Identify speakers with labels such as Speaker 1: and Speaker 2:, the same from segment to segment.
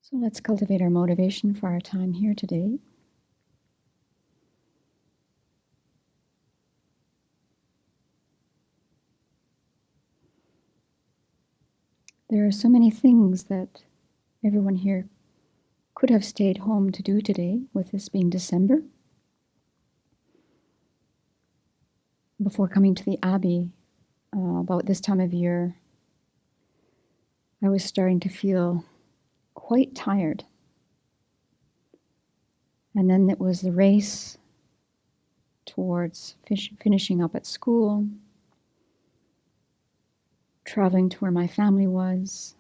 Speaker 1: So let's cultivate our motivation for our time here today. There are so many things that everyone here could have stayed home to do today, with this being December. Before coming to the Abbey, about this time of year, I was starting to feel quite tired. And then it was the race towards finishing up at school, traveling to where my family was,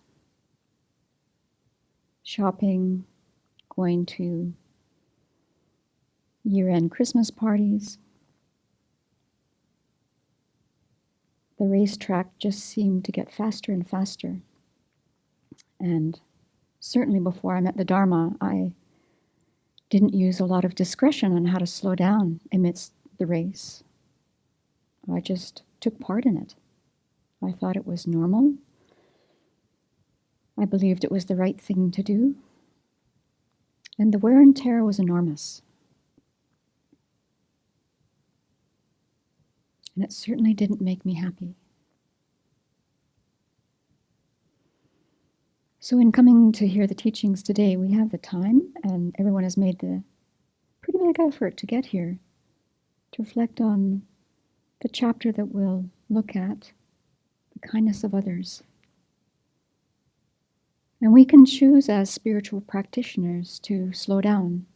Speaker 1: shopping, going to year-end Christmas parties. The racetrack just seemed to get faster and faster. And certainly before I met the Dharma, I didn't use a lot of discretion on how to slow down amidst the race. I just took part in it. I thought it was normal. I believed it was the right thing to do. And the wear and tear was enormous. And it certainly didn't make me happy. So in coming to hear the teachings today, we have the time, and everyone has made the pretty big effort to get here, to reflect on the chapter that we'll look at, the kindness of others. And we can choose as spiritual practitioners to slow down.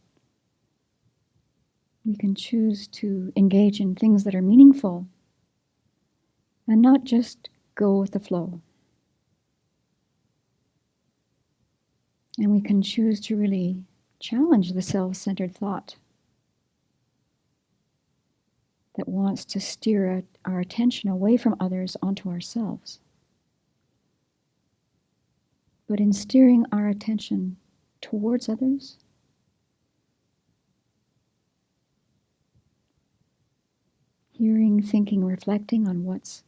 Speaker 1: We can choose to engage in things that are meaningful and not just go with the flow. And we can choose to really challenge the self-centered thought that wants to steer our attention away from others onto ourselves. But in steering our attention towards others, hearing, thinking, reflecting on what's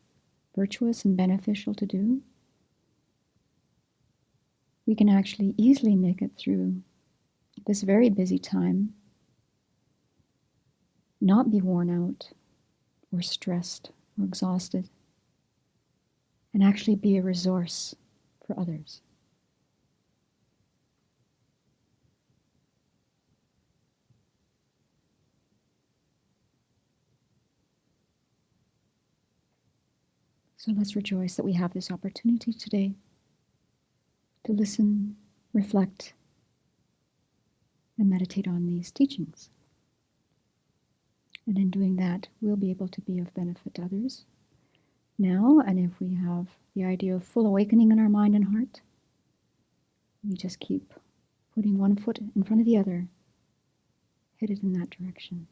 Speaker 1: virtuous and beneficial to do, we can actually easily make it through this very busy time, not be worn out or stressed or exhausted, and actually be a resource for others. So let's rejoice that we have this opportunity today to listen, reflect, and meditate on these teachings. And in doing that, we'll be able to be of benefit to others now. And if we have the idea of full awakening in our mind and heart, we just keep putting one foot in front of the other, headed in that direction.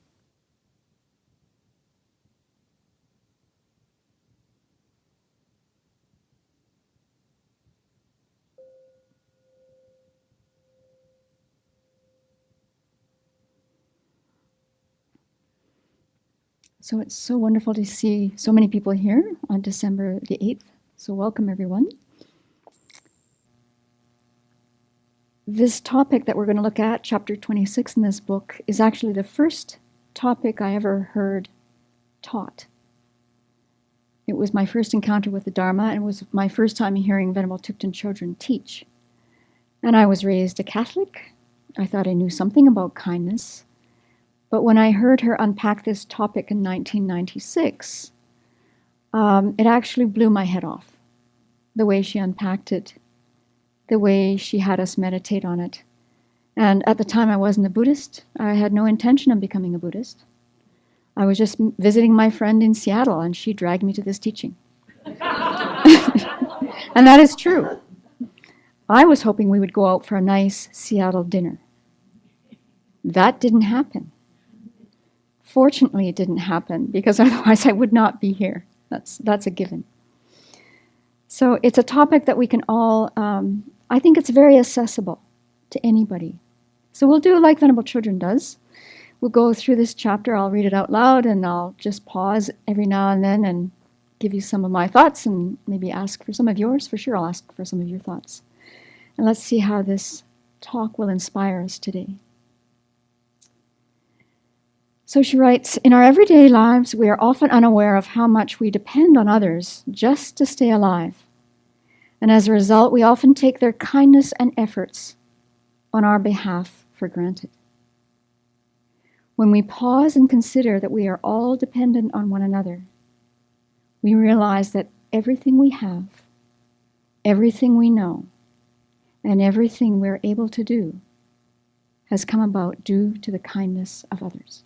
Speaker 1: So it's so wonderful to see so many people here on December the 8th. So welcome, everyone. This topic that we're going to look at, chapter 26 in this book, is actually the first topic I ever heard taught. It was my first encounter with the Dharma, and it was my first time hearing Venerable Thupten Chodron teach. And I was raised a Catholic. I thought I knew something about kindness. But when I heard her unpack this topic in 1996, it actually blew my head off. The way she unpacked it, the way she had us meditate on it. And at the time I wasn't a Buddhist. I had no intention of becoming a Buddhist. I was just visiting my friend in Seattle, and she dragged me to this teaching. And that is true. I was hoping we would go out for a nice Seattle dinner. That didn't happen. Fortunately, it didn't happen, because otherwise I would not be here. That's a given. So it's a topic that we can all, I think it's very accessible to anybody. So we'll do like Venerable Chodron does. We'll go through this chapter, I'll read it out loud, and I'll just pause every now and then and give you some of my thoughts and maybe ask for some of yours. For sure, I'll ask for some of your thoughts. And let's see how this talk will inspire us today. So she writes, in our everyday lives, we are often unaware of how much we depend on others just to stay alive. And as a result, we often take their kindness and efforts on our behalf for granted. When we pause and consider that we are all dependent on one another, we realize that everything we have, everything we know, and everything we're able to do has come about due to the kindness of others.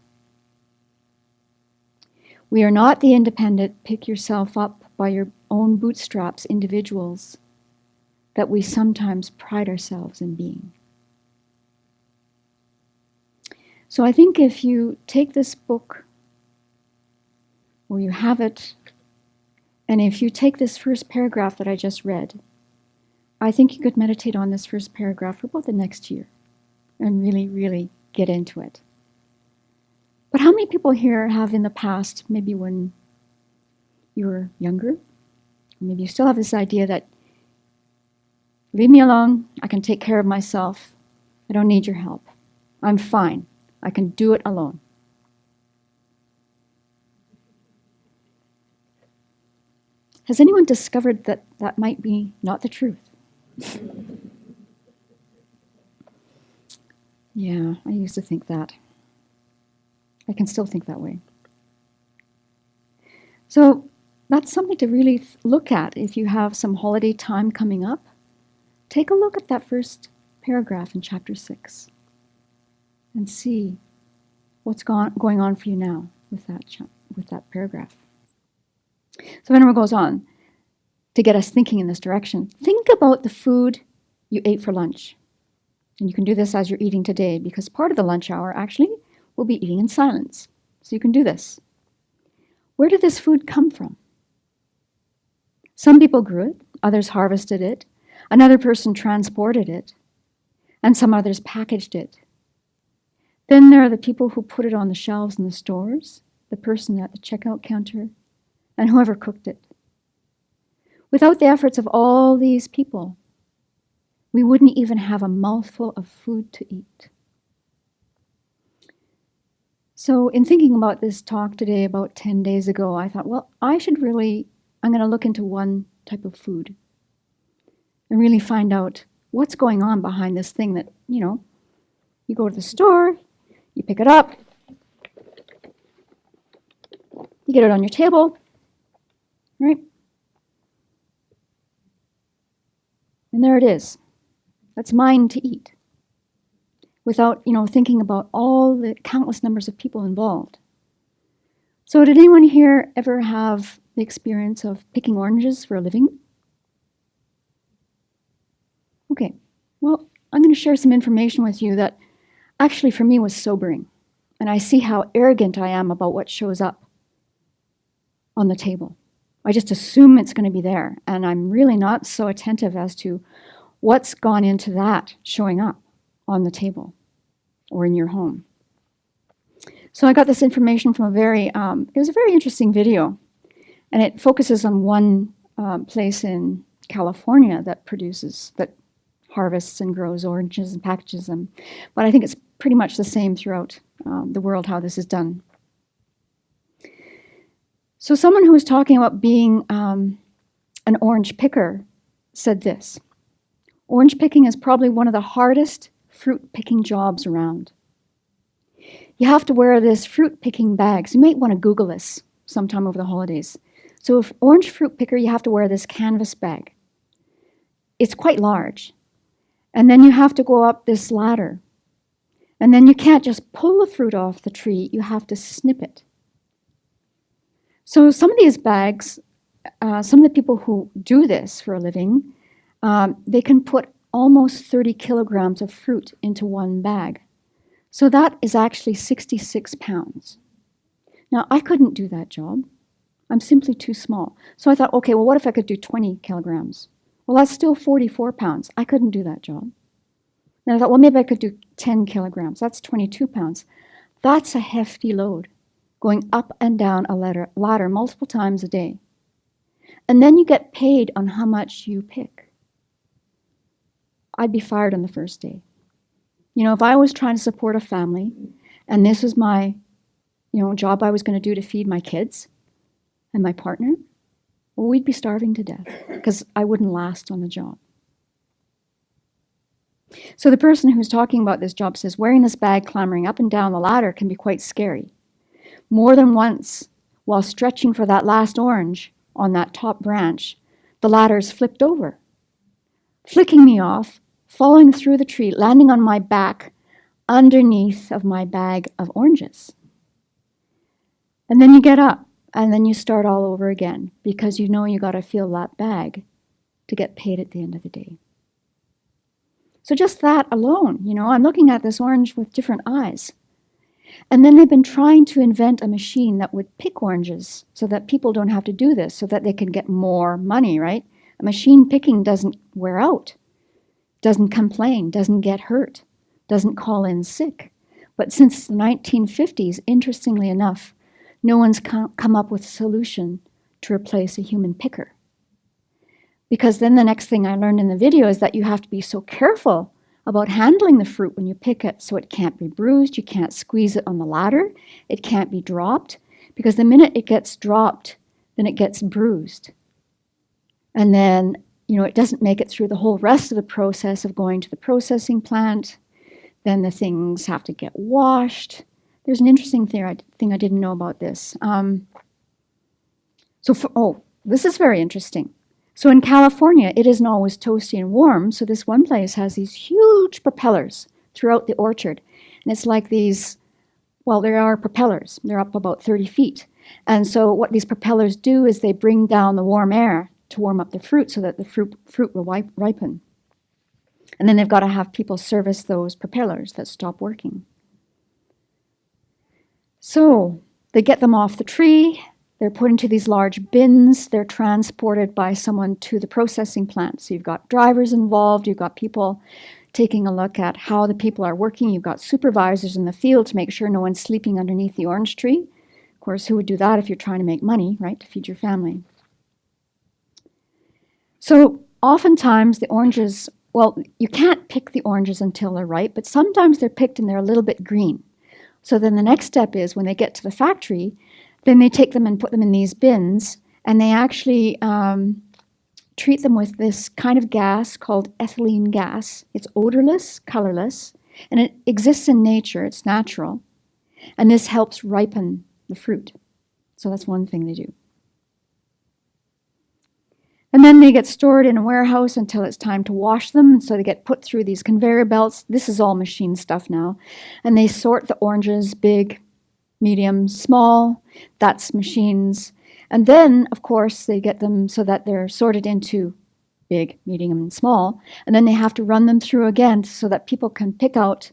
Speaker 1: We are not the independent, pick yourself up by your own bootstraps individuals that we sometimes pride ourselves in being. So I think if you take this book, or you have it, and if you take this first paragraph that I just read, I think you could meditate on this first paragraph for about the next year and really, really get into it. But how many people here have in the past, maybe when you were younger, maybe you still have this idea that, leave me alone, I can take care of myself, I don't need your help, I'm fine, I can do it alone. Has anyone discovered that that might be not the truth? Yeah, I used to think that. I can still think that way. So that's something to really look at if you have some holiday time coming up. Take a look at that first paragraph in chapter 6 and see what's going on for you now with that paragraph. So Venerable goes on to get us thinking in this direction. Think about the food you ate for lunch. And you can do this as you're eating today, because part of the lunch hour actually will be eating in silence. So you can do this. Where did this food come from? Some people grew it, others harvested it, another person transported it, and some others packaged it. Then there are the people who put it on the shelves in the stores, the person at the checkout counter, and whoever cooked it. Without the efforts of all these people, we wouldn't even have a mouthful of food to eat. So in thinking about this talk today, about 10 days ago, I thought, well, I'm going to look into one type of food and really find out what's going on behind this thing that, you go to the store, you pick it up, you get it on your table, right? And there it is. That's mine to eat. Without, thinking about all the countless numbers of people involved. So did anyone here ever have the experience of picking oranges for a living? Okay, well, I'm going to share some information with you that actually for me was sobering. And I see how arrogant I am about what shows up on the table. I just assume it's going to be there, and I'm really not so attentive as to what's gone into that showing up on the table or in your home. So I got this information from it was a very interesting video, and it focuses on one place in California that harvests and grows oranges and packages them. But I think it's pretty much the same throughout the world how this is done. So someone who was talking about being an orange picker said this: orange picking is probably one of the hardest fruit picking jobs around. You have to wear this fruit picking bag. So you might want to Google this sometime over the holidays. So if orange fruit picker, you have to wear this canvas bag. It's quite large. And then you have to go up this ladder. And then you can't just pull the fruit off the tree, you have to snip it. So some of these bags, some of the people who do this for a living, they can put almost 30 kilograms of fruit into one bag. So that is actually 66 pounds. Now, I couldn't do that job. I'm simply too small. So I thought, okay, well, what if I could do 20 kilograms? Well, that's still 44 pounds. I couldn't do that job. Then I thought, well, maybe I could do 10 kilograms. That's 22 pounds. That's a hefty load, going up and down a ladder multiple times a day. And then you get paid on how much you pick. I'd be fired on the first day. If I was trying to support a family and this was my, job I was going to do to feed my kids and my partner, well, we'd be starving to death because I wouldn't last on the job. So the person who's talking about this job says, wearing this bag clambering up and down the ladder can be quite scary. More than once, while stretching for that last orange on that top branch, the ladder's flipped over, flicking me off, falling through the tree, landing on my back underneath of my bag of oranges. And then you get up, and then you start all over again, because you got to fill that bag to get paid at the end of the day. So just that alone, I'm looking at this orange with different eyes. And then they've been trying to invent a machine that would pick oranges so that people don't have to do this, so that they can get more money, right? A machine picking doesn't wear out, doesn't complain, doesn't get hurt, doesn't call in sick. But since the 1950s, interestingly enough, no one's come up with a solution to replace a human picker. Because then the next thing I learned in the video is that you have to be so careful about handling the fruit when you pick it, so it can't be bruised, you can't squeeze it on the ladder, it can't be dropped, because the minute it gets dropped, then it gets bruised. And then, it doesn't make it through the whole rest of the process of going to the processing plant. Then the things have to get washed. There's an interesting thing I didn't know about this. This is very interesting. So in California, it isn't always toasty and warm, so this one place has these huge propellers throughout the orchard. And it's like these, there are propellers. They're up about 30 feet. And so what these propellers do is they bring down the warm air to warm up the fruit so that the fruit will ripen. And then they've got to have people service those propellers that stop working. So they get them off the tree. They're put into these large bins. They're transported by someone to the processing plant. So you've got drivers involved. You've got people taking a look at how the people are working. You've got supervisors in the field to make sure no one's sleeping underneath the orange tree. Of course, who would do that if you're trying to make money, right, to feed your family? So oftentimes the oranges, you can't pick the oranges until they're ripe, but sometimes they're picked and they're a little bit green. So then the next step is when they get to the factory, then they take them and put them in these bins, and they actually treat them with this kind of gas called ethylene gas. It's odorless, colorless, and it exists in nature. It's natural. And this helps ripen the fruit. So that's one thing they do. And then they get stored in a warehouse until it's time to wash them. So they get put through these conveyor belts. This is all machine stuff now. And they sort the oranges, big, medium, small. That's machines. And then, of course, they get them so that they're sorted into big, medium, and small. And then they have to run them through again so that people can pick out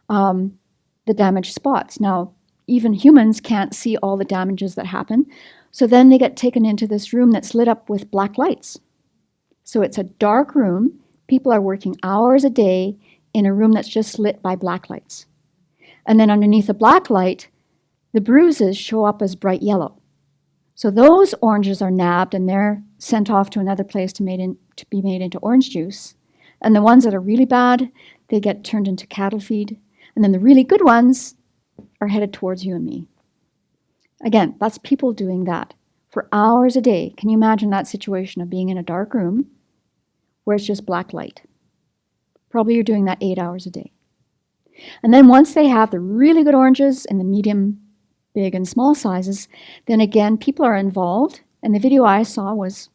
Speaker 1: the damaged spots. Now, even humans can't see all the damages that happen. So then they get taken into this room that's lit up with black lights. So it's a dark room. People are working hours a day in a room that's just lit by black lights. And then underneath the black light, the bruises show up as bright yellow. So those oranges are nabbed and they're sent off to another place to be made into orange juice. And the ones that are really bad, they get turned into cattle feed. And then the really good ones are headed towards you and me. Again, that's people doing that for hours a day. Can you imagine that situation of being in a dark room where it's just black light? Probably you're doing that 8 hours a day. And then once they have the really good oranges in the medium, big, and small sizes, then again, people are involved. And the video I saw was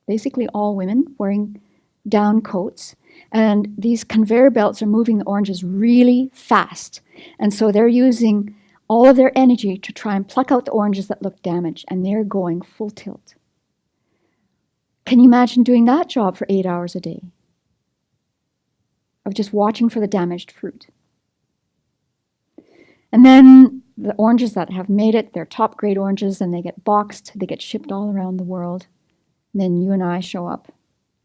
Speaker 1: basically all women wearing down coats. And these conveyor belts are moving the oranges really fast. And so they're using all of their energy to try and pluck out the oranges that look damaged, and they're going full tilt. Can you imagine doing that job for 8 hours a day? Of just watching for the damaged fruit. And then the oranges that have made it, they're top grade oranges, and they get boxed, they get shipped all around the world. And then you and I show up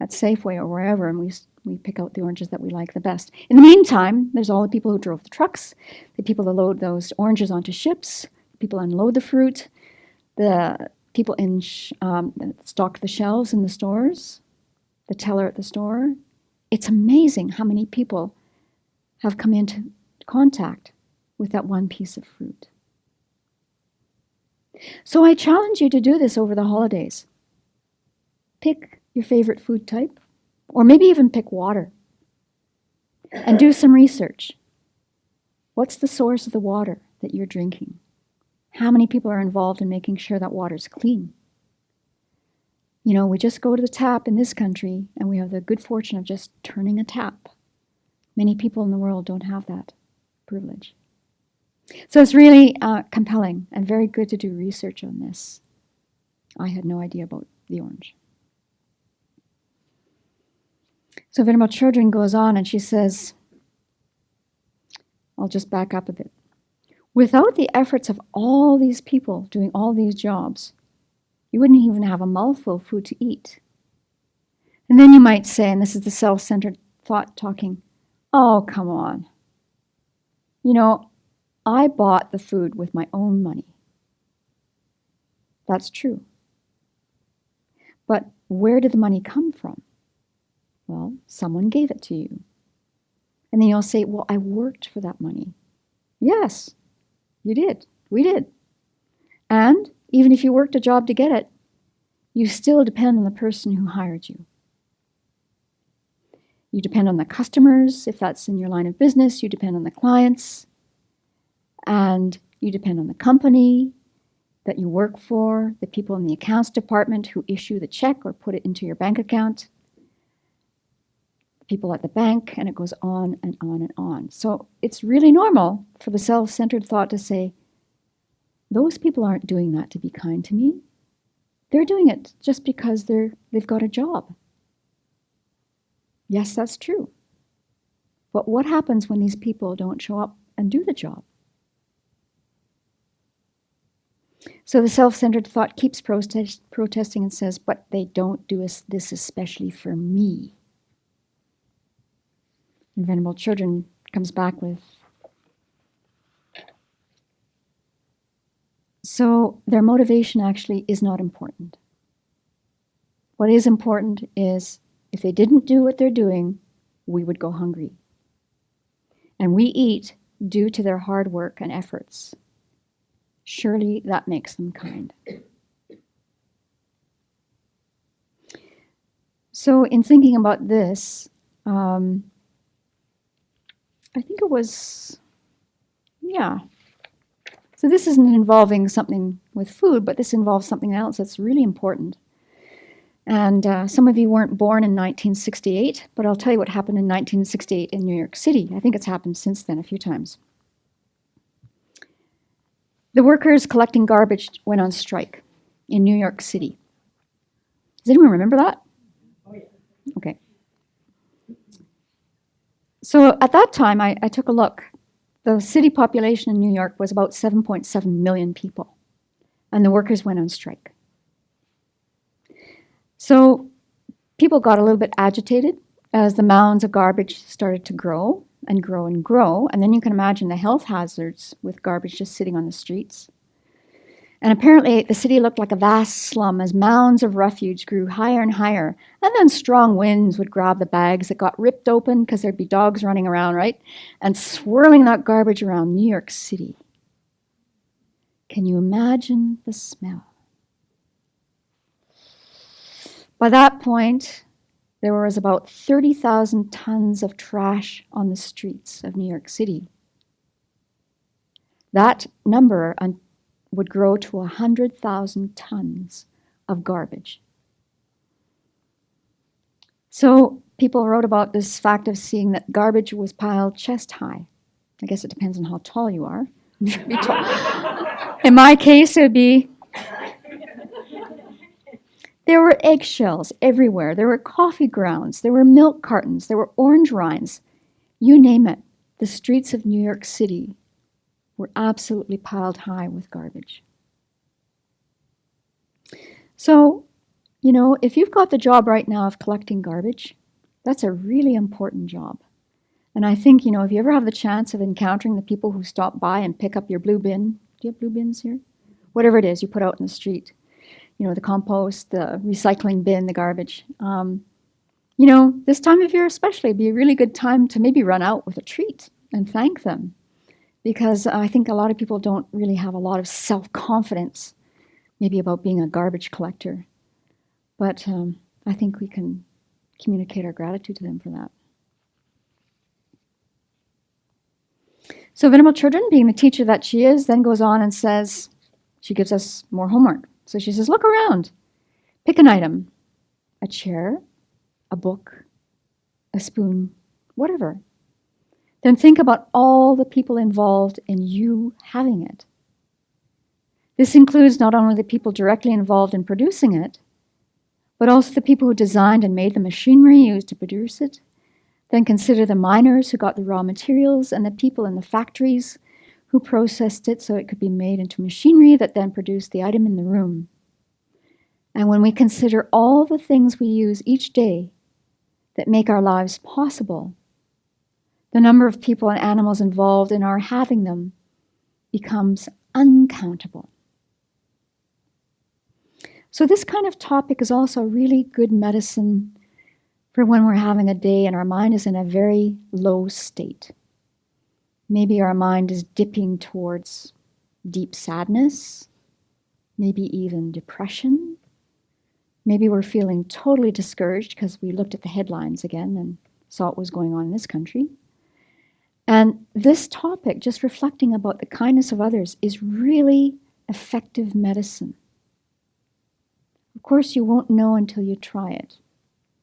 Speaker 1: at Safeway or wherever, and we pick out the oranges that we like the best. In the meantime, there's all the people who drove the trucks, the people that load those oranges onto ships, people unload the fruit, the people that stock the shelves in the stores, the teller at the store. It's amazing how many people have come into contact with that one piece of fruit. So I challenge you to do this over the holidays. Pick your favorite food type, or maybe even pick water, and do some research. What's the source of the water that you're drinking? How many people are involved in making sure that water's clean? You know, we just go to the tap in this country, and we have the good fortune of just turning a tap. Many people in the world don't have that privilege. So it's really compelling and very good to do research on this. I had no idea about the orange. So Venerable Children goes on and she says, I'll just back up a bit. Without the efforts of all these people doing all these jobs, you wouldn't even have a mouthful of food to eat. And then you might say, and this is the self-centered thought talking, oh, come on. You know, I bought the food with my own money. That's true. But where did the money come from? Well, someone gave it to you. And then you'll say, well, I worked for that money. Yes, you did. We did. And even if you worked a job to get it, you still depend on the person who hired you. You depend on the customers, if that's in your line of business. You depend on the clients. And you depend on the company that you work for, the people in the accounts department who issue the check or put it into your bank account, people at the bank, and it goes on and on and on. So it's really normal for the self-centered thought to say, those people aren't doing that to be kind to me. They're doing it just because they've got a job. Yes, that's true. But what happens when these people don't show up and do the job? So the self-centered thought keeps protesting and says, but they don't do this especially for me. And Venerable Children comes back with, so their motivation actually is not important. What is important is if they didn't do what they're doing, we would go hungry. And we eat due to their hard work and efforts. Surely that makes them kind. So in thinking about this, I think it was, So this isn't involving something with food, but this involves something else that's really important. And some of you weren't born in 1968, but I'll tell you what happened in 1968 in New York City. I think it's happened since then a few times. The workers collecting garbage went on strike in New York City. Does anyone remember that?
Speaker 2: Oh, yeah.
Speaker 1: Okay. So at that time, I took a look. The city population in New York was about 7.7 million people, and the workers went on strike. So people got a little bit agitated as the mounds of garbage started to grow and grow and grow, and then you can imagine the health hazards with garbage just sitting on the streets. And apparently the city looked like a vast slum as mounds of refuse grew higher and higher, and then strong winds would grab the bags that got ripped open because there'd be dogs running around, right? And swirling that garbage around New York City. Can you imagine the smell? By that point, there was about 30,000 tons of trash on the streets of New York City. That number would grow to 100,000 tons of garbage. So people wrote about this fact of seeing that garbage was piled chest high. I guess it depends on how tall you are. In my case, it would be... There were eggshells everywhere. There were coffee grounds. There were milk cartons. There were orange rinds. You name it. The streets of New York City were absolutely piled high with garbage. So, you know, if you've got the job right now of collecting garbage, that's a really important job. And I think, you know, if you ever have the chance of encountering the people who stop by and pick up your blue bin, do you have blue bins here? Whatever it is you put out in the street. You know, the compost, the recycling bin, the garbage. This time of year especially would be a really good time to maybe run out with a treat and thank them. Because I think a lot of people don't really have a lot of self-confidence, maybe about being a garbage collector. But I think we can communicate our gratitude to them for that. So Venerable Children, being the teacher that she is, then goes on and says, she gives us more homework. So she says, look around. Pick an item, a chair, a book, a spoon, whatever. Then think about all the people involved in you having it. This includes not only the people directly involved in producing it, but also the people who designed and made the machinery used to produce it. Then consider the miners who got the raw materials and the people in the factories who processed it so it could be made into machinery that then produced the item in the room. And when we consider all the things we use each day that make our lives possible, the number of people and animals involved in our having them becomes uncountable. So this kind of topic is also really good medicine for when we're having a day and our mind is in a very low state. Maybe our mind is dipping towards deep sadness, maybe even depression. Maybe we're feeling totally discouraged because we looked at the headlines again and saw what was going on in this country. And this topic, just reflecting about the kindness of others, is really effective medicine. Of course, you won't know until you try it.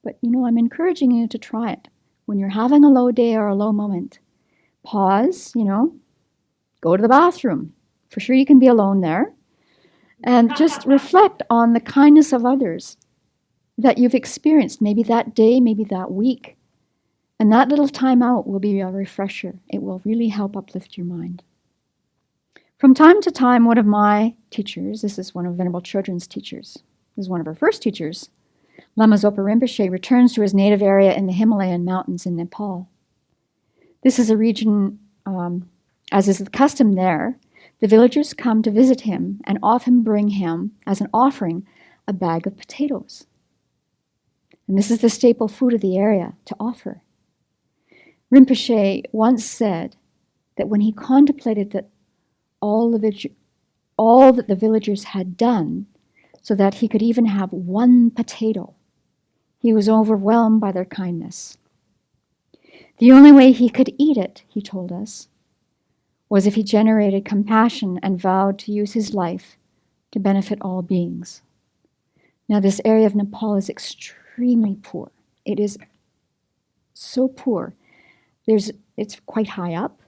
Speaker 1: But, I'm encouraging you to try it. When you're having a low day or a low moment, pause, go to the bathroom. For sure you can be alone there. And just reflect on the kindness of others that you've experienced, maybe that day, maybe that week. And that little time out will be a refresher. It will really help uplift your mind. From time to time, one of my teachers, this is one of Venerable Children's teachers, this is one of her first teachers, Lama Zopa Rinpoche, returns to his native area in the Himalayan mountains in Nepal. This is a region, as is the custom there, the villagers come to visit him and often bring him, as an offering, a bag of potatoes. And this is the staple food of the area to offer. Rinpoche once said that when he contemplated that all that the villagers had done so that he could even have one potato, he was overwhelmed by their kindness. The only way he could eat it, he told us, was if he generated compassion and vowed to use his life to benefit all beings. Now, this area of Nepal is extremely poor. It is so poor. It's quite high up.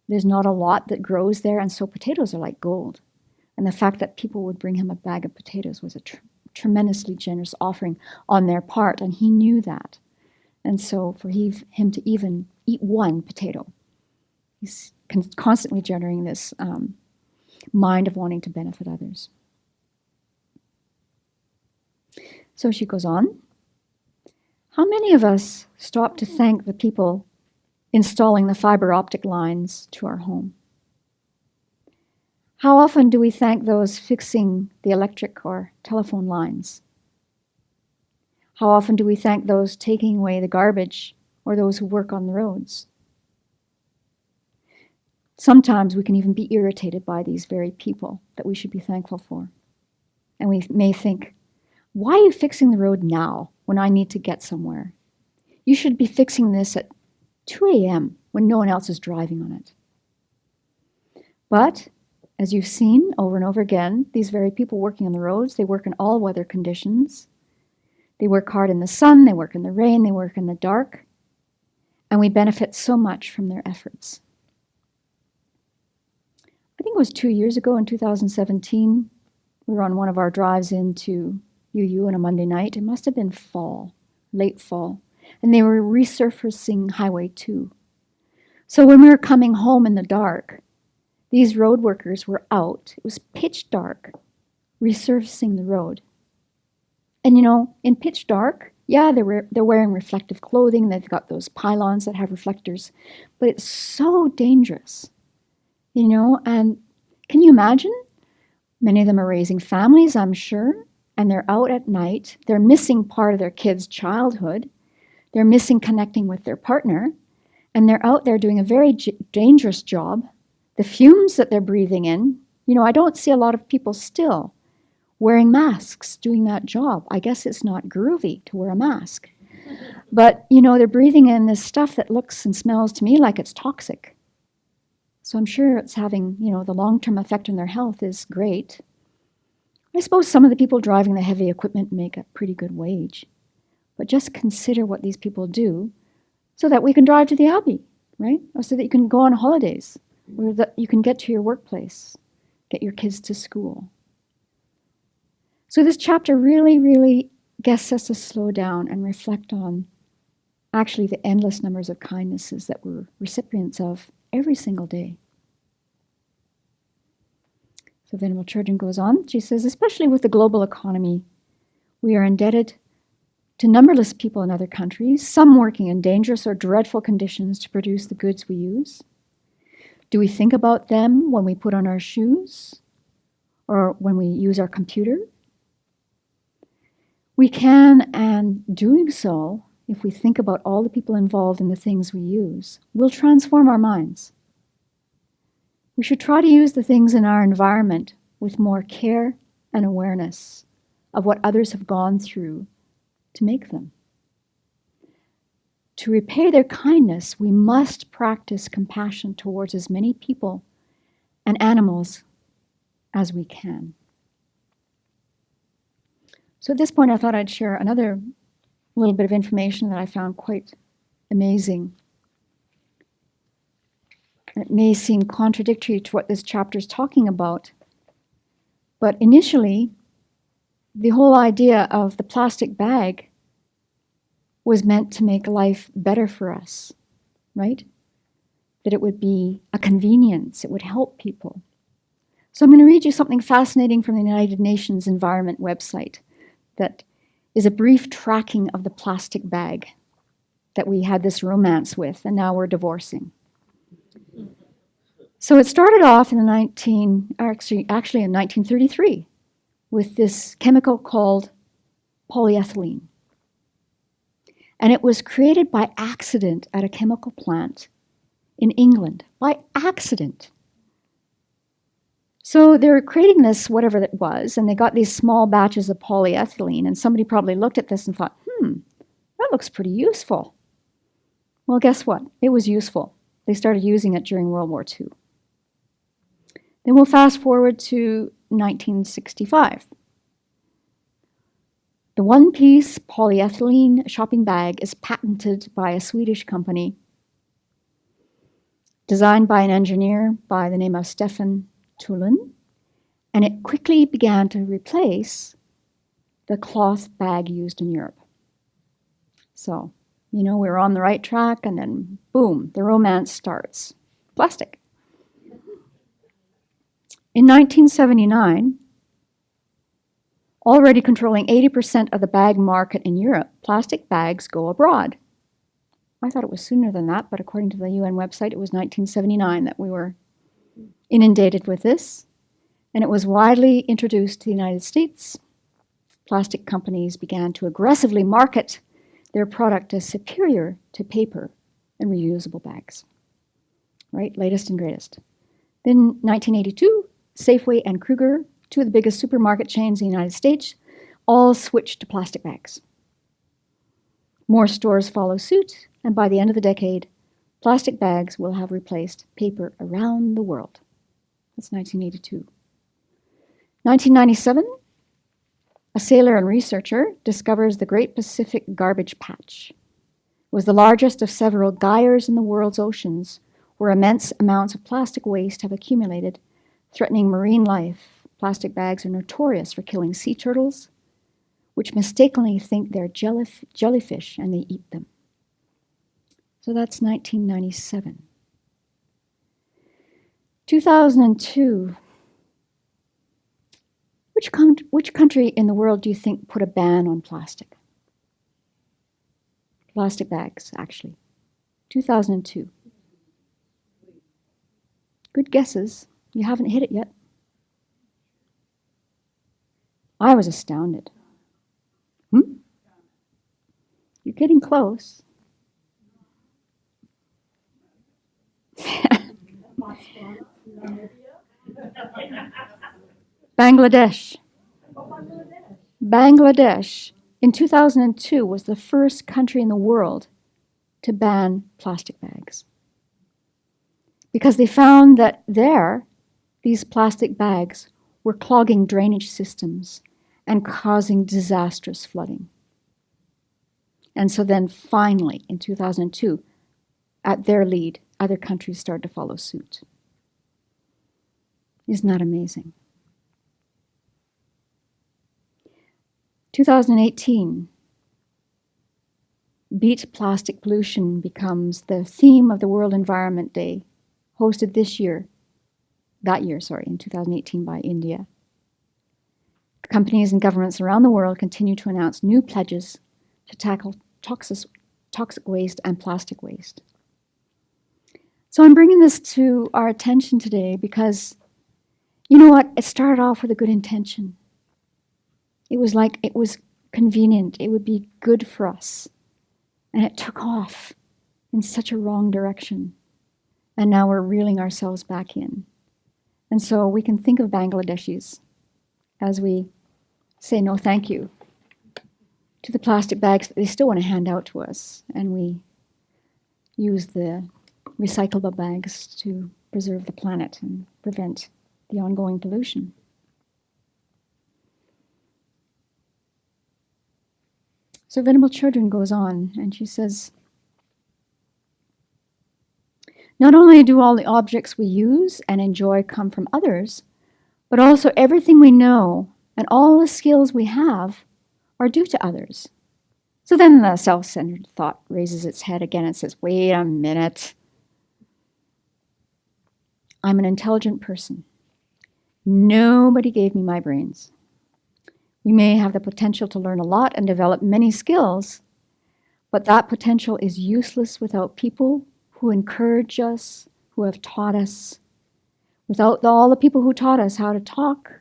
Speaker 1: There's not a lot that grows there, and so potatoes are like gold. And the fact that people would bring him a bag of potatoes was a tremendously generous offering on their part, and he knew that. And so for him to even eat one potato, he's constantly generating this mind of wanting to benefit others. So she goes on. How many of us stop to thank the people installing the fiber optic lines to our home? How often do we thank those fixing the electric or telephone lines? How often do we thank those taking away the garbage or those who work on the roads? Sometimes we can even be irritated by these very people that we should be thankful for. And we may think, why are you fixing the road now when I need to get somewhere? You should be fixing this at 2 a.m. when no one else is driving on it. But as you've seen over and over again, these very people working on the roads, they work in all weather conditions. They work hard in the sun, they work in the rain, they work in the dark, and we benefit so much from their efforts. I think it was 2 years ago in 2017, we were on one of our drives into UU on a Monday night. It must have been fall, late fall, and they were resurfacing Highway 2. So when we were coming home in the dark, these road workers were out. It was pitch dark, resurfacing the road. And in pitch dark, yeah, they're wearing reflective clothing. They've got those pylons that have reflectors, but it's so dangerous, And can you imagine? Many of them are raising families, I'm sure, and they're out at night. They're missing part of their kids' childhood. They're missing connecting with their partner, and they're out there doing a very dangerous job. The fumes that they're breathing in, I don't see a lot of people still wearing masks doing that job. I guess it's not groovy to wear a mask. But, they're breathing in this stuff that looks and smells to me like it's toxic. So I'm sure it's having, the long-term effect on their health is great. I suppose some of the people driving the heavy equipment make a pretty good wage. But just consider what these people do so that we can drive to the Abbey, right? Or so that you can go on holidays, or that you can get to your workplace, get your kids to school. So this chapter really, really gets us to slow down and reflect on actually the endless numbers of kindnesses that we're recipients of every single day. So Venerable Chögyam goes on. She says, especially with the global economy, we are indebted to numberless people in other countries, some working in dangerous or dreadful conditions to produce the goods we use. Do we think about them when we put on our shoes or when we use our computer? We can, and doing so, if we think about all the people involved in the things we use, will transform our minds. We should try to use the things in our environment with more care and awareness of what others have gone through to make them. To repay their kindness, we must practice compassion towards as many people and animals as we can. So at this point, I thought I'd share another little bit of information that I found quite amazing. It may seem contradictory to what this chapter is talking about, but initially, the whole idea of the plastic bag was meant to make life better for us, right? That it would be a convenience, it would help people. So I'm going to read you something fascinating from the United Nations Environment website that is a brief tracking of the plastic bag that we had this romance with, and now we're divorcing. So it started off in in 1933 with this chemical called polyethylene. And it was created by accident at a chemical plant in England, by accident. So they were creating this, whatever it was, and they got these small batches of polyethylene, and somebody probably looked at this and thought, that looks pretty useful. Well, guess what? It was useful. They started using it during World War II. Then we'll fast forward to 1965. The one-piece polyethylene shopping bag is patented by a Swedish company, designed by an engineer by the name of Stefan Tulun, and it quickly began to replace the cloth bag used in Europe. So, we were on the right track, and then boom, the romance starts. Plastic. In 1979, already controlling 80% of the bag market in Europe, plastic bags go abroad. I thought it was sooner than that, but according to the UN website, it was 1979 that we were inundated with this, and it was widely introduced to the United States. Plastic companies began to aggressively market their product as superior to paper and reusable bags. Right? Latest and greatest. Then 1982, Safeway and Kruger, two of the biggest supermarket chains in the United States, all switched to plastic bags. More stores follow suit, and by the end of the decade, plastic bags will have replaced paper around the world. That's 1982. 1997, a sailor and researcher discovers the Great Pacific Garbage Patch. It was the largest of several gyres in the world's oceans, where immense amounts of plastic waste have accumulated, threatening marine life. Plastic bags are notorious for killing sea turtles, which mistakenly think they're jellyfish and they eat them. So that's 1997. 2002. Which country in the world do you think put a ban on plastic? Plastic bags, actually. 2002. Good guesses. You haven't hit it yet. I was astounded. You're getting close. Bangladesh. Bangladesh in 2002 was the first country in the world to ban plastic bags. Because they found that these plastic bags were clogging drainage systems and causing disastrous flooding. And so then finally, in 2002, at their lead, other countries started to follow suit. Isn't that amazing? 2018, Beat Plastic Pollution becomes the theme of the World Environment Day, hosted in 2018 by India. Companies and governments around the world continue to announce new pledges to tackle toxic waste and plastic waste. So I'm bringing this to our attention today because, you know what, it started off with a good intention. It was convenient, it would be good for us. And it took off in such a wrong direction. And now we're reeling ourselves back in. And so we can think of Bangladeshis as we say no thank you to the plastic bags that they still want to hand out to us. And we use the recyclable bags to preserve the planet and prevent the ongoing pollution. So Venerable Children goes on, and she says, not only do all the objects we use and enjoy come from others, but also everything we know and all the skills we have are due to others. So then the self-centered thought raises its head again and says, wait a minute. I'm an intelligent person. Nobody gave me my brains. We may have the potential to learn a lot and develop many skills, but that potential is useless without people who encourage us, who have taught us. Without all the people who taught us how to talk,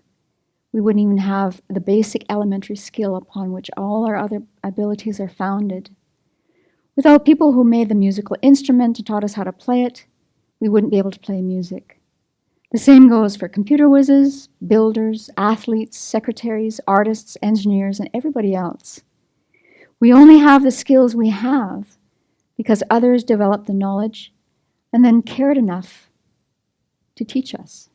Speaker 1: we wouldn't even have the basic elementary skill upon which all our other abilities are founded. Without people who made the musical instrument and taught us how to play it, we wouldn't be able to play music. The same goes for computer whizzes, builders, athletes, secretaries, artists, engineers, and everybody else. We only have the skills we have because others developed the knowledge and then cared enough to teach us.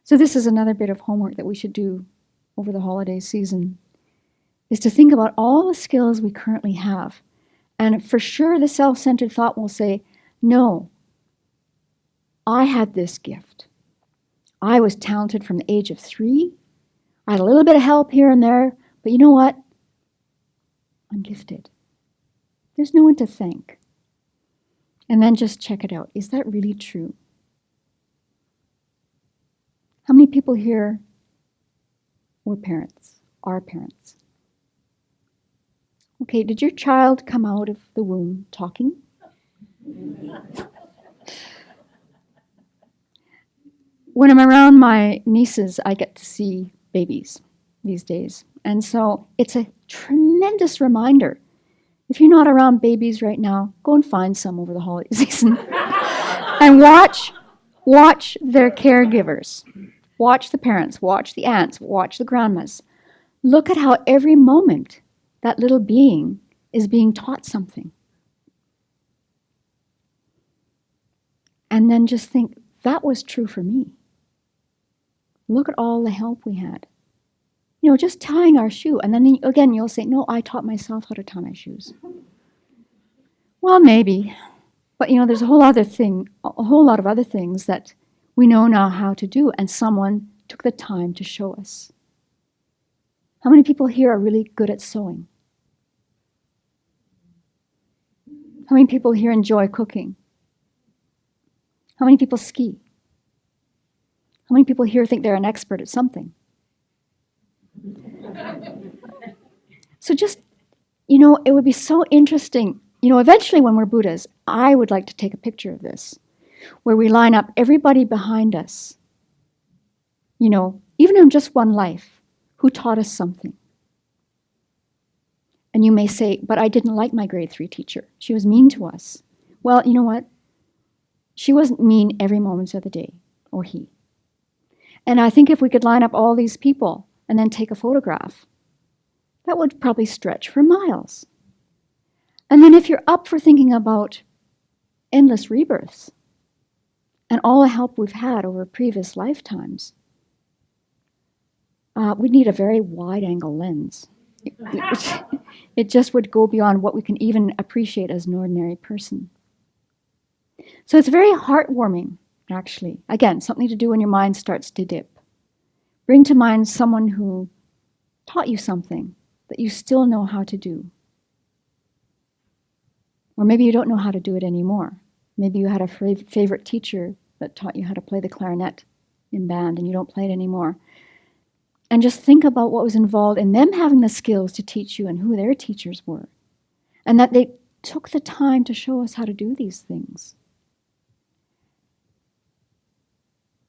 Speaker 1: So this is another bit of homework that we should do over the holiday season, is to think about all the skills we currently have. And for sure the self-centered thought will say, no, I had this gift. I was talented from the age of 3. I had a little bit of help here and there, but you know what? I'm gifted. There's no one to thank. And then just check it out. Is that really true? How many people here were parents, are parents? Okay, did your child come out of the womb talking? When I'm around my nieces, I get to see babies these days. And so it's a tremendous reminder. If you're not around babies right now, go and find some over the holiday season. And watch their caregivers. Watch the parents, watch the aunts, watch the grandmas. Look at how every moment that little being is being taught something. And then just think, that was true for me. Look at all the help we had. You know, just tying our shoe. And then again, you'll say, no, I taught myself how to tie my shoes. Well, maybe. But you know, there's a whole lot of other things that we know now how to do, and someone took the time to show us. How many people here are really good at sewing? How many people here enjoy cooking? How many people ski? How many people here think they're an expert at something? So just, you know, it would be so interesting. You know, eventually when we're Buddhas, I would like to take a picture of this, where we line up everybody behind us, you know, even in just one life, who taught us something. And you may say, but I didn't like my grade 3 teacher. She was mean to us. Well, you know what? She wasn't mean every moment of the day, or he. And I think if we could line up all these people and then take a photograph, that would probably stretch for miles. And then if you're up for thinking about endless rebirths and all the help we've had over previous lifetimes, we'd need a very wide-angle lens. It just would go beyond what we can even appreciate as an ordinary person. So it's very heartwarming, actually. Again, something to do when your mind starts to dip. Bring to mind someone who taught you something that you still know how to do. Or maybe you don't know how to do it anymore. Maybe you had a favorite teacher that taught you how to play the clarinet in band and you don't play it anymore. And just think about what was involved in them having the skills to teach you and who their teachers were. And that they took the time to show us how to do these things.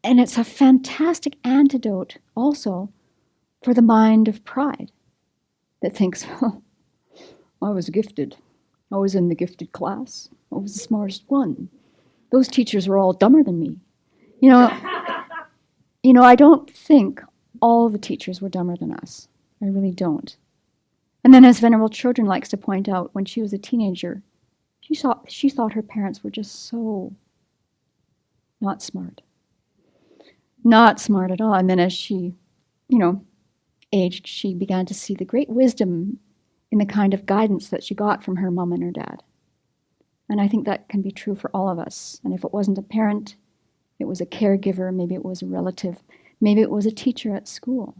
Speaker 1: And it's a fantastic antidote also for the mind of pride that thinks, oh, I was gifted. I was in the gifted class. I was the smartest one. Those teachers were all dumber than me. You know, I don't think all the teachers were dumber than us. I really don't. And then as Venerable Children likes to point out, when she was a teenager, she thought her parents were just so not smart. Not smart at all. And then as she, aged, she began to see the great wisdom in the kind of guidance that she got from her mom and her dad. And I think that can be true for all of us. And if it wasn't a parent, it was a caregiver, maybe it was a relative, maybe it was a teacher at school.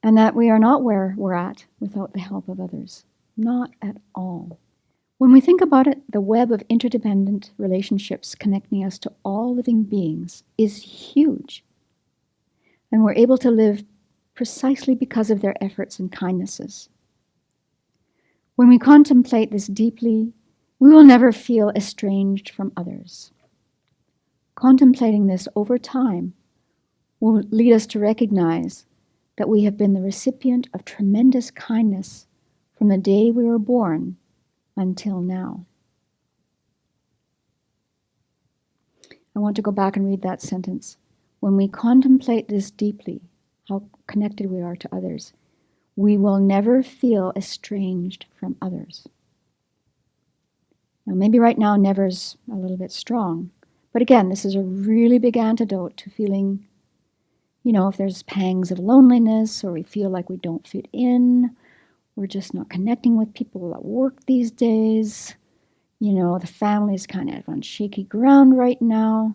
Speaker 1: And that we are not where we're at without the help of others. Not at all. When we think about it, the web of interdependent relationships connecting us to all living beings is huge. And we're able to live precisely because of their efforts and kindnesses. When we contemplate this deeply, we will never feel estranged from others. Contemplating this over time will lead us to recognize that we have been the recipient of tremendous kindness from the day we were born until now. I want to go back and read that sentence. When we contemplate this deeply, how connected we are to others, we will never feel estranged from others. Now, maybe right now never's a little bit strong, but again, this is a really big antidote to feeling, if there's pangs of loneliness or we feel like we don't fit in, we're just not connecting with people at work these days, the family's kind of on shaky ground right now.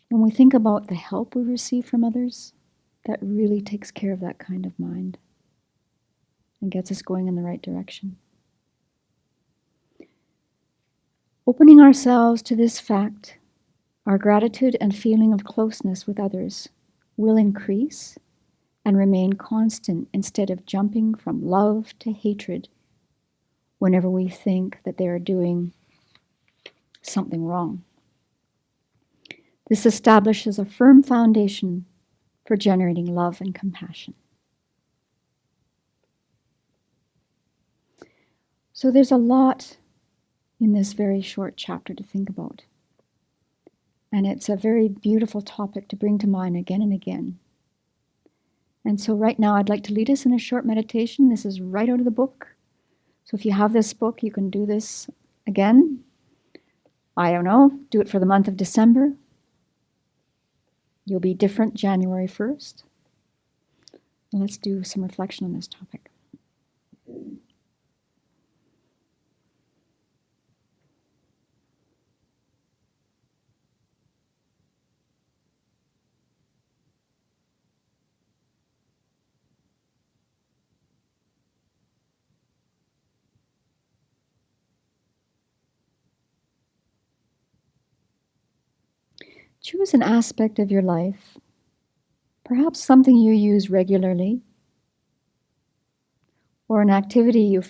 Speaker 1: When we think about the help we receive from others, that really takes care of that kind of mind and gets us going in the right direction. Opening ourselves to this fact, our gratitude and feeling of closeness with others will increase and remain constant instead of jumping from love to hatred whenever we think that they are doing something wrong. This establishes a firm foundation for generating love and compassion. So there's a lot in this very short chapter to think about. And it's a very beautiful topic to bring to mind again and again. And so right now I'd like to lead us in a short meditation. This is right out of the book. So if you have this book, you can do this again. I don't know, do it for the month of December. You'll be different January 1st. And let's do some reflection on this topic. Choose an aspect of your life, perhaps something you use regularly, or an activity you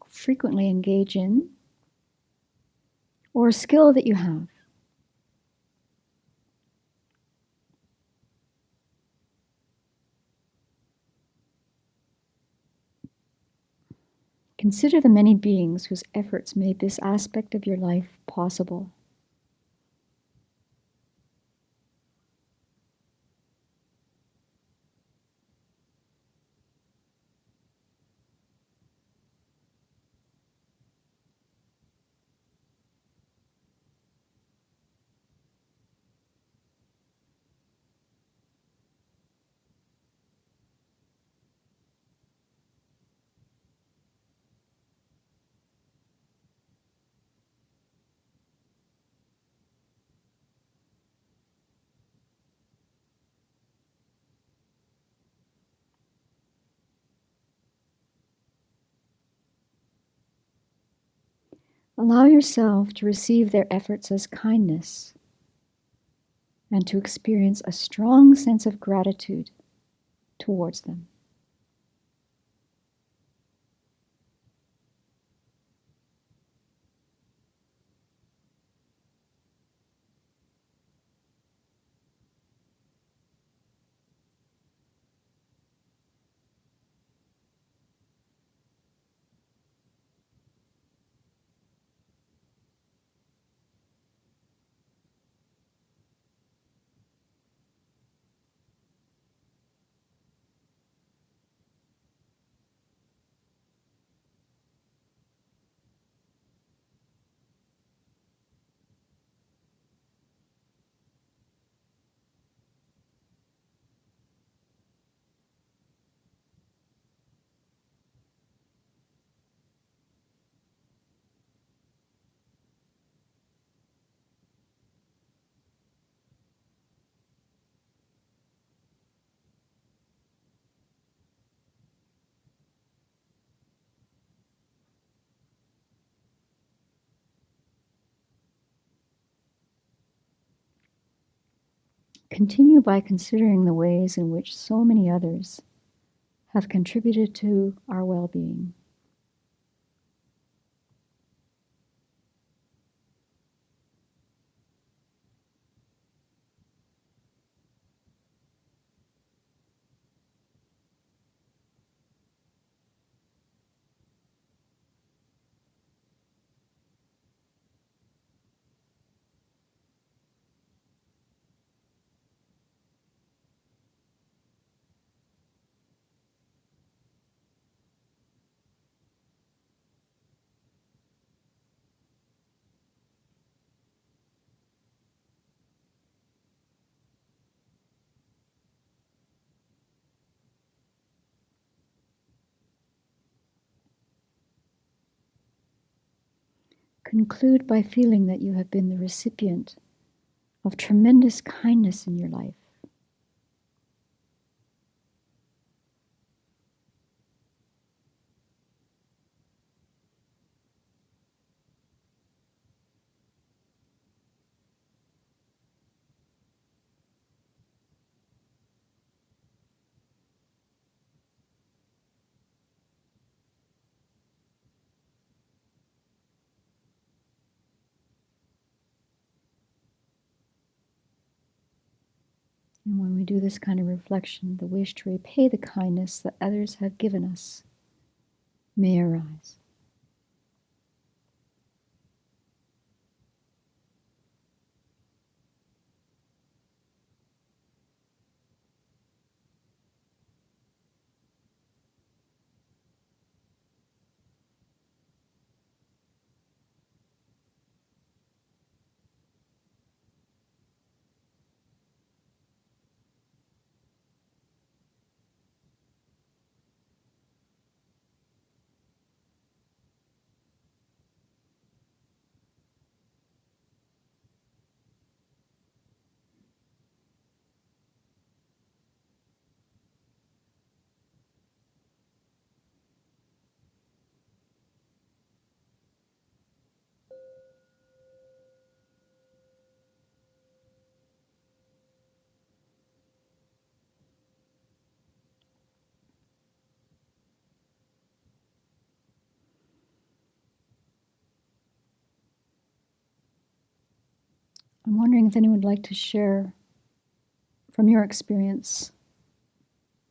Speaker 1: frequently engage in, or a skill that you have. Consider the many beings whose efforts made this aspect of your life possible. Allow yourself to receive their efforts as kindness and to experience a strong sense of gratitude towards them. Continue by considering the ways in which so many others have contributed to our well-being. Conclude by feeling that you have been the recipient of tremendous kindness in your life. And when we do this kind of reflection, the wish to repay the kindness that others have given us may arise. I'm wondering if anyone would like to share from your experience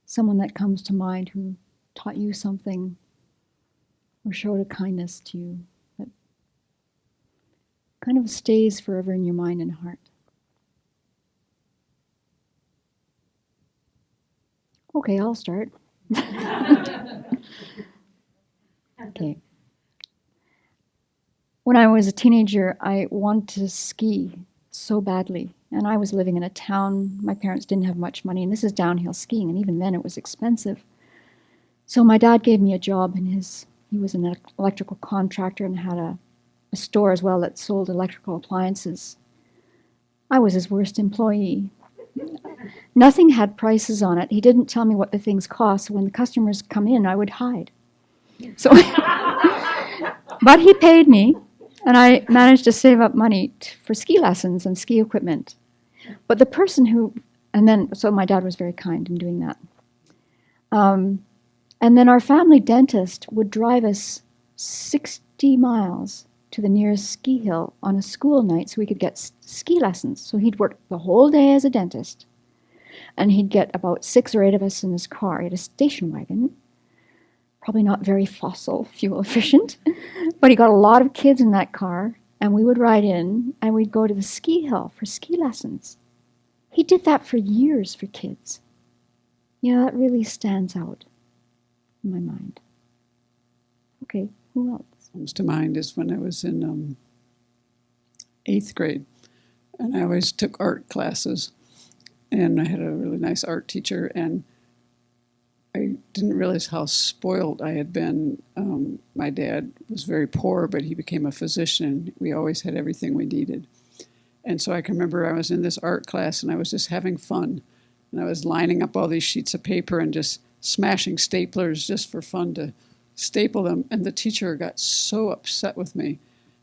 Speaker 1: someone that comes to mind who taught you something or showed a kindness to you that kind of stays forever in your mind and heart? Okay, I'll start. Okay. When I was a teenager, I wanted to ski so badly. And I was living in a town. My parents didn't have much money, and this is downhill skiing, and even then it was expensive. So my dad gave me a job he was an electrical contractor and had a store as well that sold electrical appliances. I was his worst employee. Nothing had prices on it. He didn't tell me what the things cost. So when the customers come in, I would hide. So, but he paid me, and I managed to save up money for ski lessons and ski equipment. But the person so my dad was very kind in doing that. And then our family dentist would drive us 60 miles to the nearest ski hill on a school night so we could get ski lessons. So he'd work the whole day as a dentist, and he'd get about 6 or 8 of us in his car. He had a station wagon, probably not very fossil fuel efficient, but he got a lot of kids in that car, and we would ride in, and we'd go to the ski hill for ski lessons. He did that for years for kids. Yeah, that really stands out in my mind. Okay, who else?
Speaker 2: Comes to mind is when I was in 8th grade, and I always took art classes, and I had a really nice art teacher, and I didn't realize how spoiled I had been. My dad was very poor, but he became a physician. We always had everything we needed. And so I can remember I was in this art class, and I was just having fun, and I was lining up all these sheets of paper and just smashing staplers just for fun to staple them, and the teacher got so upset with me.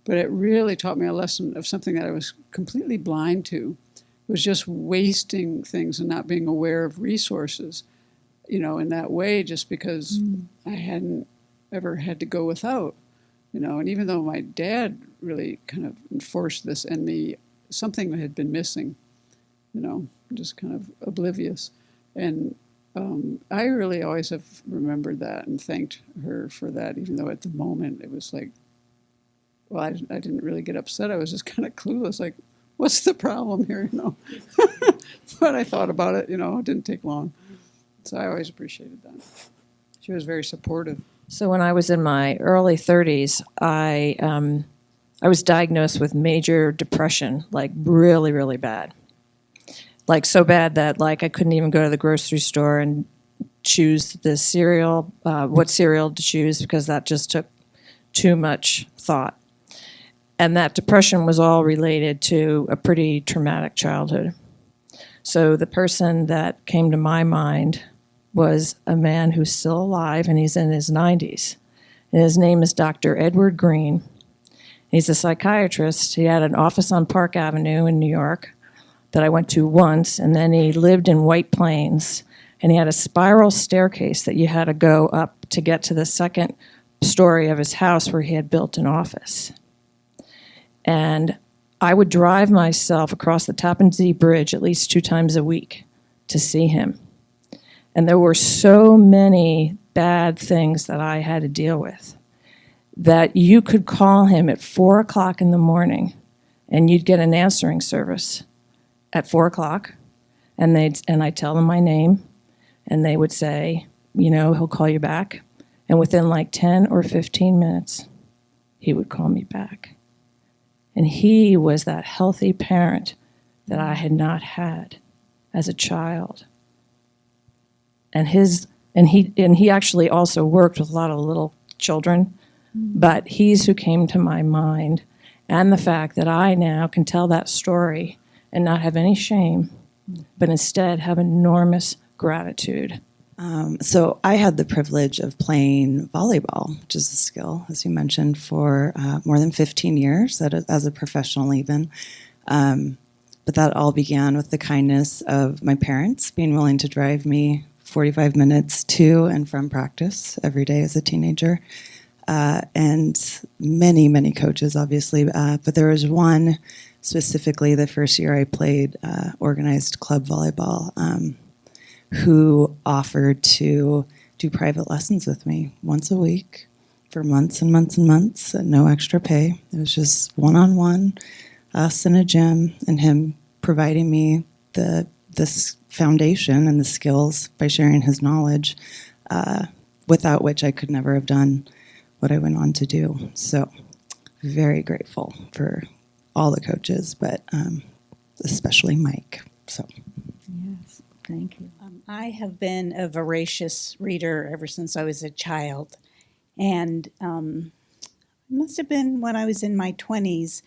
Speaker 2: But it really taught me a lesson of something that I was completely blind to. It was just wasting things and not being aware of resources, in that way, just because I hadn't ever had to go without, and even though my dad really kind of enforced this in me, something had been missing, just kind of oblivious. And I really always have remembered that and thanked her for that, even though at the moment it was like, well, I didn't really get upset. I was just kind of clueless, like, what's the problem here, But I thought about it, it didn't take long. So I always appreciated that. She was very supportive.
Speaker 3: So when I was in my early 30s, I was diagnosed with major depression, like really, really bad. Like so bad that I couldn't even go to the grocery store and choose the cereal, what cereal to choose, because that just took too much thought. And that depression was all related to a pretty traumatic childhood. So the person that came to my mind was a man who's still alive, and he's in his 90s. And his name is Dr. Edward Green. He's a psychiatrist. He had an office on Park Avenue in New York that I went to once, and then he lived in White Plains, and he had a spiral staircase that you had to go up to get to the second story of his house where he had built an office. And I would drive myself across the Tappan Zee Bridge at least 2 times a week to see him. And there were so many bad things that I had to deal with that you could call him at 4 o'clock in the morning and you'd get an answering service at 4 o'clock, and I'd tell them my name, and they would say, he'll call you back. And within 10 or 15 minutes, he would call me back. And he was that healthy parent that I had not had as a child. And he actually also worked with a lot of little children, but he's who came to my mind. And the fact that I now can tell that story and not have any shame, but instead have enormous gratitude.
Speaker 4: So I had the privilege of playing volleyball, which is a skill, as you mentioned, for more than 15 years as a professional even. But that all began with the kindness of my parents being willing to drive me 45 minutes to and from practice every day as a teenager. And many, many coaches, obviously. But there was one specifically the first year I played organized club volleyball, who offered to do private lessons with me once a week for months and months and months, and no extra pay. It was just one-on-one, us in a gym, and him providing me this foundation and the skills by sharing his knowledge, without which I could never have done what I went on to do. So very grateful for all the coaches, but especially Mike. So
Speaker 1: Yes, thank you.
Speaker 5: I have been a voracious reader ever since I was a child. And it must have been when I was in my 20s,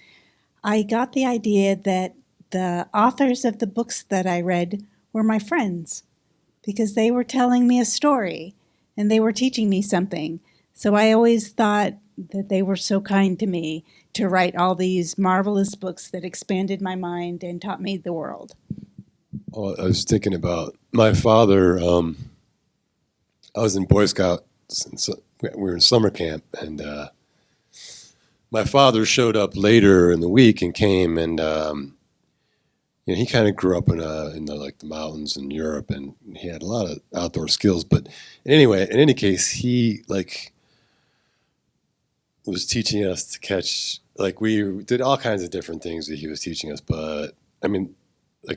Speaker 5: I got the idea that the authors of the books that I read were my friends because they were telling me a story and they were teaching me something. So I always thought that they were so kind to me to write all these marvelous books that expanded my mind and taught me the world.
Speaker 6: Well, I was thinking about my father. I was in Boy Scouts, and we were in summer camp, and my father showed up later in the week and came, and he kind of grew up in the mountains in Europe, and he had a lot of outdoor skills. But anyway, in any case, he was teaching us to catch. We did all kinds of different things that he was teaching us, but I mean,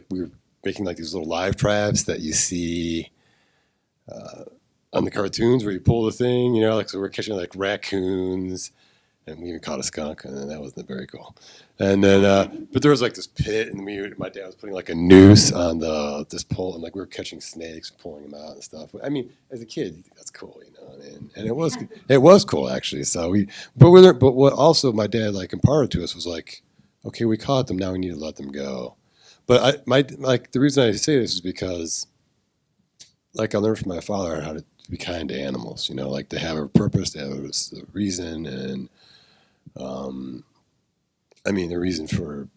Speaker 6: we were making these little live traps that you see on the cartoons where you pull the thing, so we're catching raccoons, and we even caught a skunk, and then that wasn't very cool. And then, but there was this pit, and my dad was putting a noose on this pole, and we were catching snakes and pulling them out and stuff. I mean, as a kid, that's cool, and it was cool actually. So but what also my dad imparted to us was okay, we caught them, now we need to let them go. But the reason I say this is because, I learned from my father how to be kind to animals. They have a purpose, they have a reason, and the reason for,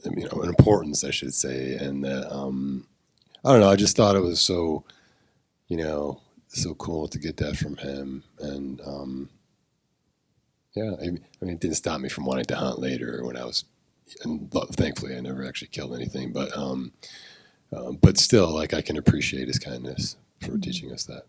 Speaker 6: an importance, I should say, and that I don't know. I just thought it was so, so cool to get that from him, and it didn't stop me from wanting to hunt later when I was. And thankfully, I never actually killed anything. But still, I can appreciate his kindness for teaching us that.